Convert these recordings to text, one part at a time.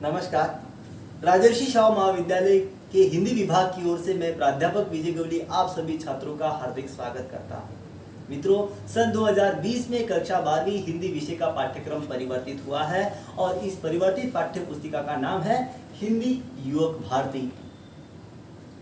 नमस्कार। राजर्षि शाह महाविद्यालय के हिंदी विभाग की ओर से मैं प्राध्यापक विजय गवली आप सभी छात्रों का हार्दिक स्वागत करता हूं। मित्रों, सन 2020 में कक्षा 12वीं हिंदी विषय का पाठ्यक्रम परिवर्तित हुआ है और इस परिवर्तित पाठ्य पुस्तिका का नाम है हिंदी युवक भारती।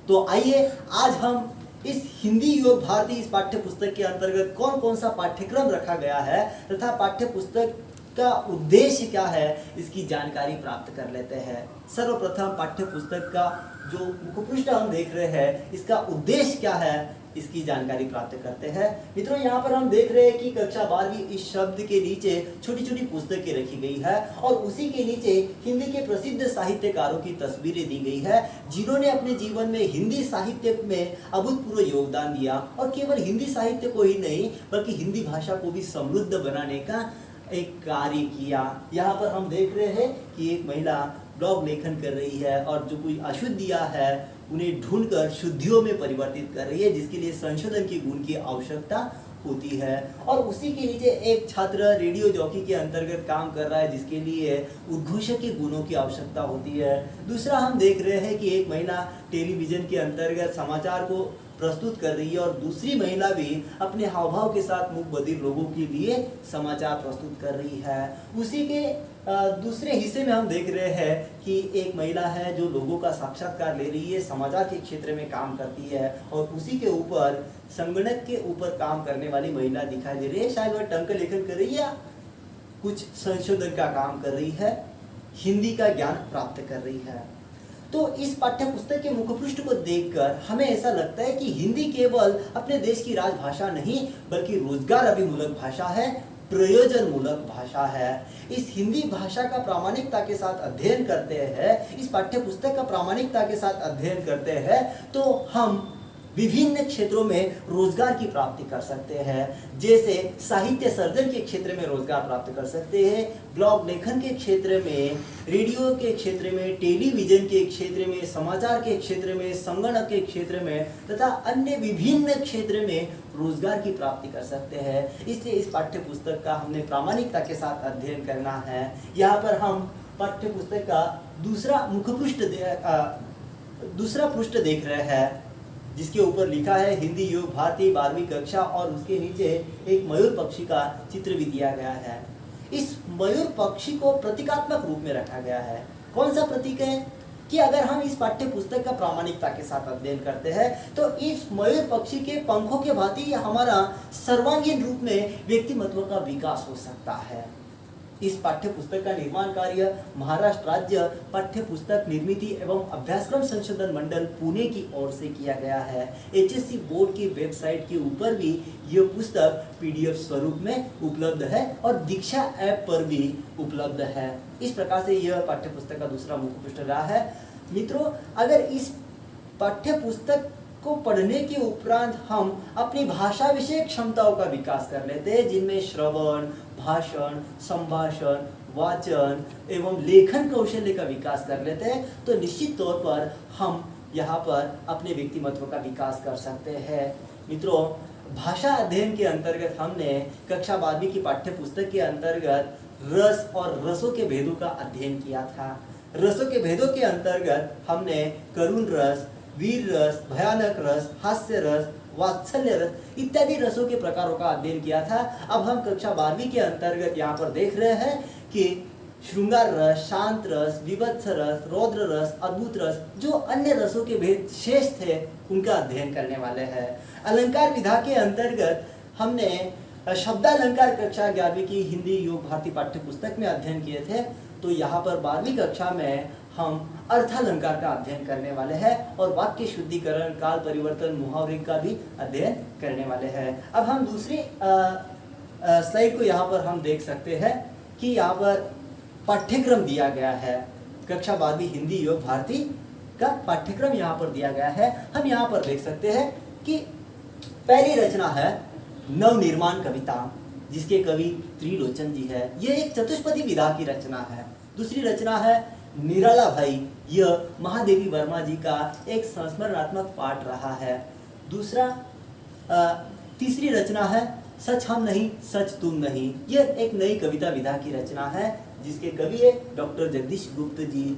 तो आइए आज हम इस हिंदी युवक भारती इस पाठ्य पुस्तक के अंतर्गत कौन कौन सा पाठ्यक्रम रखा गया है तथा पाठ्य पुस्तक का उद्देश्य क्या है इसकी जानकारी प्राप्त कर लेते हैं। सर्वप्रथम पाठ्य पुस्तक का जो मुखपृष्ठ हम देख रहे हैं इसका उद्देश्य क्या है इसकी जानकारी प्राप्त करते हैं। मित्रों, यहाँ पर हम देख रहे हैं कि कक्षा 12वीं इस शब्द के नीचे छोटी छोटी पुस्तकें रखी गई है और उसी के नीचे हिंदी के प्रसिद्ध साहित्यकारों की तस्वीरें दी गई है जिन्होंने अपने जीवन में हिंदी साहित्य में अभूतपूर्व योगदान दिया और केवल हिंदी साहित्य को ही नहीं बल्कि हिंदी भाषा को भी समृद्ध बनाने का एक कार्य किया। यहाँ पर हम देख रहे हैं कि एक महिला ब्लॉग लेखन कर रही है और जो कोई अशुद्धियाँ है उन्हें ढूंढकर शुद्धियों में परिवर्तित कर रही है, जिसके लिए संशोधन के गुण की आवश्यकता होती है। और उसी के नीचे एक छात्र रेडियो जॉकी के अंतर्गत काम कर रहा है जिसके लिए उद्घोषक के गुणों की आवश्यकता होती है। दूसरा हम देख रहे हैं कि एक महिला टेलीविजन के अंतर्गत समाचार को प्रस्तुत कर रही है और दूसरी महिला भी अपने हावभाव के साथ मुख बधिर लोगों के लिए समाचार प्रस्तुत कर रही है। उसी के दूसरे हिस्से में हम देख रहे हैं कि एक महिला है जो लोगों का साक्षात्कार ले रही है, समाचार के क्षेत्र में काम करती है और उसी के ऊपर संगणक के ऊपर काम करने वाली महिला दिखाई दे रही है। शायद वह टंक लेखन कर रही है या कुछ संशोधन का काम कर रही है, हिंदी का ज्ञान प्राप्त कर रही है। तो इस पाठ्य पुस्तक के मुखपृष्ठ को देखकर हमें ऐसा लगता है कि हिंदी केवल अपने देश की राजभाषा नहीं बल्कि रोजगार अभिमूलक भाषा है, प्रयोजन मूलक भाषा है। इस हिंदी भाषा का प्रामाणिकता के साथ अध्ययन करते हैं, इस पाठ्य पुस्तक का प्रामाणिकता के साथ अध्ययन करते हैं तो हम विभिन्न क्षेत्रों में रोजगार की प्राप्ति कर सकते हैं। जैसे साहित्य सर्जन के क्षेत्र में रोजगार प्राप्त कर सकते हैं, ब्लॉग लेखन के क्षेत्र में, रेडियो के क्षेत्र में, टेलीविजन के क्षेत्र में, समाचार के क्षेत्र में, संगणक के क्षेत्र में तथा अन्य विभिन्न क्षेत्र में रोजगार की प्राप्ति कर सकते हैं। इसलिए इस पाठ्य पुस्तक का हमने प्रामाणिकता के साथ अध्ययन करना है। यहाँ पर हम पाठ्य पुस्तक का दूसरा पृष्ठ देख रहे हैं जिसके ऊपर लिखा है हिंदी युवक भारती 12वीं कक्षा और उसके नीचे एक मयूर पक्षी का चित्र भी दिया गया है। इस मयूर पक्षी को प्रतीकात्मक रूप में रखा गया है। कौन सा प्रतीक है कि अगर हम इस पाठ्य पुस्तक का प्रामाणिकता के साथ अध्ययन करते हैं तो इस मयूर पक्षी के पंखों के भांति हमारा सर्वांगीण रूप में व्यक्तिमत्व का विकास हो सकता है। इस पाठ्य पुस्तक का निर्माण कार्य महाराष्ट्र राज्य पाठ्य पुस्तक निर्मिति एवं अभ्यासक्रम संशोधन मंडल पुणे की ओर से किया गया है। HSC बोर्ड की वेबसाइट के ऊपर भी यह पुस्तक PDF स्वरूप में उपलब्ध है और दीक्षा ऐप पर भी उपलब्ध है। इस प्रकार से यह पाठ्य पुस्तक का दूसरा मुखपृष्ठ रहा है। मित्रों, अगर इस पाठ्य पुस्तक को पढ़ने के उपरांत हम अपनी भाषा विषय क्षमताओं का विकास कर लेते हैं जिनमें श्रवण, भाषण, संभाषण, वाचन एवं लेखन कौशल्य का विकास कर लेते हैं तो निश्चित तौर पर हम यहाँ पर अपने व्यक्तिमत्व का विकास कर सकते हैं। मित्रों, भाषा अध्ययन के अंतर्गत हमने कक्षा 12वीं की पाठ्य पुस्तक के अंतर्गत रस और रसों के भेदों का अध्ययन किया था। रसों के भेदों के अंतर्गत हमने करुण रस, वीर रस, भयानक रस, हास्य रस, वात्सल्य रस इत्यादि रसों के प्रकारों का अध्ययन किया था। अब हम कक्षा 12वीं के अंतर्गत यहाँ पर देख रहे हैं कि श्रृंगार रस, शांत रस, विभत्स रस, रौद्र रस, अद्भुत रस जो अन्य रसों के भेद शेष थे उनका अध्ययन करने वाले हैं। अलंकार विधा के अंतर्गत हमने शब्दालंकार कक्षा 11वीं की हिंदी युवक भारती पाठ्य पुस्तक में अध्ययन किए थे। तो यहाँ पर 12वीं कक्षा में हम अर्थालंकार का अध्ययन करने वाले हैं और वाक्य शुद्धिकरण, काल परिवर्तन, मुहावरे का भी अध्ययन करने वाले हैं। अब हम दूसरी स्लाइड को यहाँ पर हम देख सकते हैं कि यहाँ पर पाठ्यक्रम दिया गया है। कक्षा 12वीं हिंदी युवक भारती का पाठ्यक्रम यहाँ पर दिया गया है। हम यहाँ पर देख सकते हैं कि पहली रचना है नवनिर्माण कविता जिसके कवि त्रिलोचन जी है। यह एक चतुष्पदी विधा की रचना है। दूसरी रचना है निराला भाई, यह महादेवी वर्मा जी का एक संस्मरणात्मक पाठ रहा है। तीसरी रचना है सच हम नहीं सच तुम नहीं, यह एक नई कविता विधा की रचना है। जिसके कवि है डॉक्टर जगदीश गुप्त जी।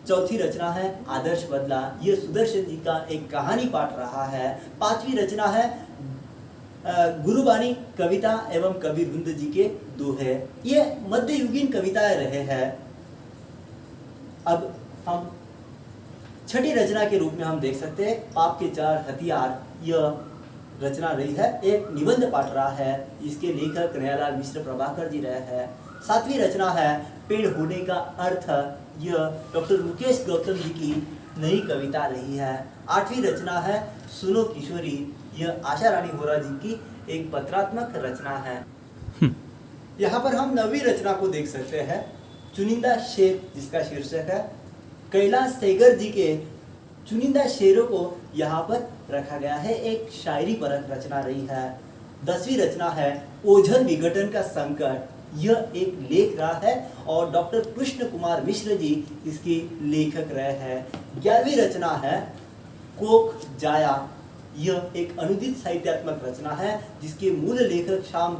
चौथी रचना है आदर्श बदला, ये सुदर्शन जी का एक कहानी पाठ रहा है। पांचवी रचना है गुरुबानी कविता एवं कवि वृंद जी के दोहे, ये मध्ययुगीन कविताएं रहे हैं। अब हम छठी रचना के रूप में हम देख सकते हैं पाप के चार हथियार, यह रचना रही है, एक निबंध पाठ रहा है, इसके लेखक कन्हैयालाल मिश्र प्रभाकर जी रहे हैं। सातवीं रचना है पेड़ होने का अर्थ, यह डॉक्टर मुकेश गौतम जी की नई कविता रही है। आठवीं रचना है सुनो किशोरी, यह आशा रानी होरा जी की एक पत्रात्मक रचना है। यहाँ पर हम नवीं रचना को देख सकते हैं चुनिंदा शेर, जिसका शीर्षक है कैलाश सेगर जी के चुनिंदा शेरों को यहाँ पर रखा गया है, एक शायरी परक रचना रही है। 10वीं रचना है ओझल विघटन का संकट, यह एक लेख रहा है और डॉक्टर कृष्ण कुमार मिश्र जी इसके लेखक रहे हैं। 11वीं रचना है कोक जाया, यह एक अनुदित साहित्यात्मक रचना है जिसके मूल लेखक श्याम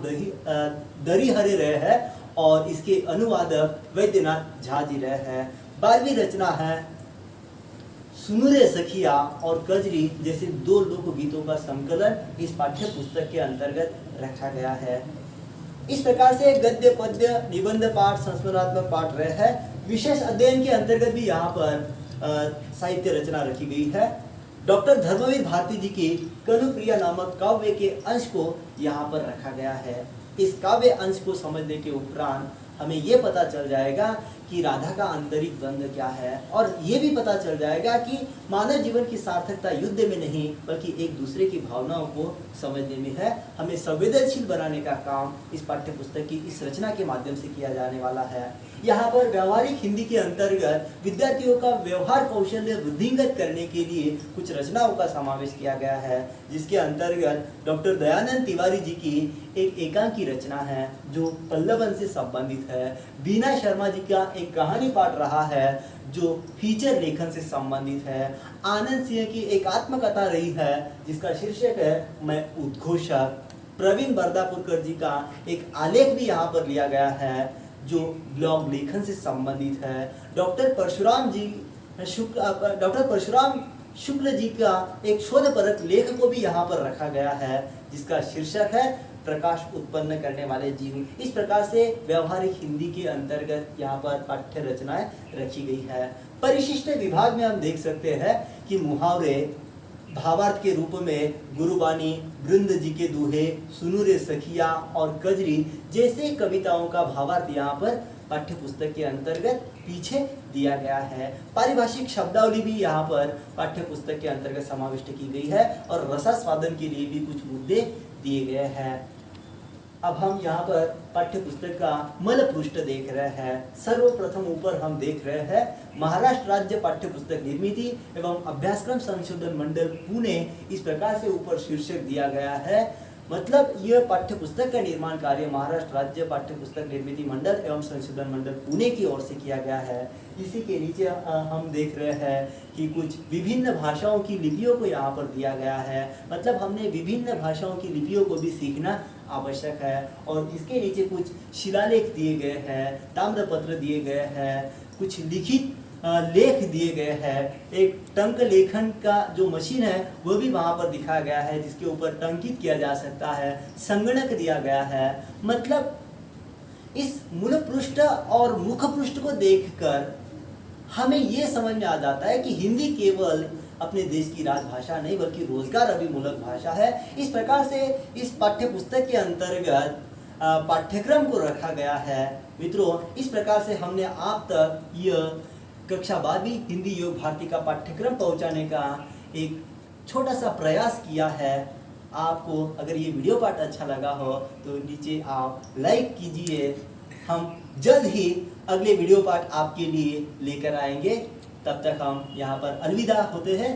दरिहरे रहे हैं और इसके अनुवादक वैद्यनाथ झा जी रहे हैं। 12वीं रचना है सुनुरे सखिया और कजरी जैसे दो लोकगीतों का संकलन इस पाठ्य पुस्तक के अंतर्गत रखा गया है। इस प्रकार से गद्य पद्य निबंध पाठ संस्मरणात्मक पाठ रहे हैं। विशेष अध्ययन के अंतर्गत भी यहाँ पर साहित्य रचना रखी गई है। डॉक्टर धर्मवीर भारती जी की कनुप्रिया नामक काव्य के अंश को यहाँ पर रखा गया है। इस काव्य अंश को समझने के उपरांत हमें ये पता चल जाएगा कि राधा का आंतरिक द्वंद्व क्या है और ये भी पता चल जाएगा कि मानव जीवन की सार्थकता युद्ध में नहीं बल्कि एक दूसरे की भावनाओं को समझने में है। हमें संवेदनशील बनाने का काम इस पाठ्य पुस्तक की इस रचना के माध्यम से किया जाने वाला है। यहाँ पर व्यावहारिक हिंदी के अंतर्गत विद्यार्थियों का व्यवहार कौशल्य वृद्धिंगत करने के लिए कुछ रचनाओं का समावेश किया गया है, जिसके अंतर्गत डॉक्टर दयानंद तिवारी जी की एक एकांकी रचना है जो पल्लवन से संबंधित है। बीना शर्मा जी का एक कहानी पाठ रहा है जो फीचर लेखन से संबंधित है। आनंद सिंह की एक आत्मकथा रही है जिसका शीर्षक है मैं उद्घोषक। प्रवीण बरदापुरकर जी का एक आलेख भी यहाँ पर लिया गया है जो ब्लॉग लेखन से संबंधित है। डॉक्टर परशुराम शुक्ल जी का एक शोधपरक लेख को भी यहाँ पर रखा गया है जिसका शीर्षक है प्रकाश उत्पन्न करने वाले जीव। इस प्रकार से व्यवहारिक हिंदी के अंतर्गत यहाँ पर पाठ्य रचनाएं रखी गई है। परिशिष्ट विभाग में हम देख सकते हैं कि मुहावरे भावार्थ के रूप में गुरुबानी, वृंद जी के दोहे, सुनुरे सखिया और कजरी जैसे कविताओं का भावार्थ यहाँ पर पाठ्य पुस्तक के अंतर्गत पीछे दिया गया है। पारिभाषिक शब्दावली भी यहाँ पर पाठ्य पुस्तक के अंतर्गत समाविष्ट की गई है और रसास्वादन के लिए भी कुछ मुद्दे दिए गए हैं। अब हम यहाँ पर पाठ्य पुस्तक का मल पृष्ठ देख रहे हैं। सर्वप्रथम ऊपर हम देख रहे हैं महाराष्ट्र राज्य पाठ्य पुस्तक निर्मिति एवं अभ्यासक्रम संशोधन मंडल पुणे, इस प्रकार से ऊपर शीर्षक दिया गया है। मतलब यह पाठ्य पुस्तक का निर्माण कार्य महाराष्ट्र राज्य पाठ्य पुस्तक निर्मिति मंडल एवं संशोधन मंडल पुणे की ओर से किया गया है। इसी के नीचे हम देख रहे हैं कि कुछ विभिन्न भाषाओं की लिपियों को यहाँ पर दिया गया है। मतलब हमने विभिन्न भाषाओं की लिपियों को भी सीखना आवश्यक है। और इसके नीचे कुछ शिलालेख दिए गए हैं, ताम्रपत्र दिए गए हैं, कुछ लिखित लेख दिए गए हैं। एक टंक लेखन का जो मशीन है वो भी वहाँ पर दिखाया गया है जिसके ऊपर टंकित किया जा सकता है। संगणक दिया गया है। मतलब इस मूल पृष्ठ और मुख पृष्ठ को देखकर हमें ये समझ में आ जाता है कि हिंदी केवल अपने देश की राजभाषा नहीं बल्कि रोजगार अभिमूलक भाषा है। इस प्रकार से इस पाठ्य पुस्तक के अंतर्गत पाठ्यक्रम को रखा गया है। मित्रों, इस प्रकार से हमने आप तक यह कक्षा 12वीं हिंदी योग भारती का पाठ्यक्रम पहुंचाने का एक छोटा सा प्रयास किया है। आपको अगर ये वीडियो पाठ अच्छा लगा हो तो नीचे आप लाइक कीजिए। हम जल्द ही अगले वीडियो पाठ आपके लिए लेकर आएंगे। तब तक हम यहाँ पर अलविदा होते हैं।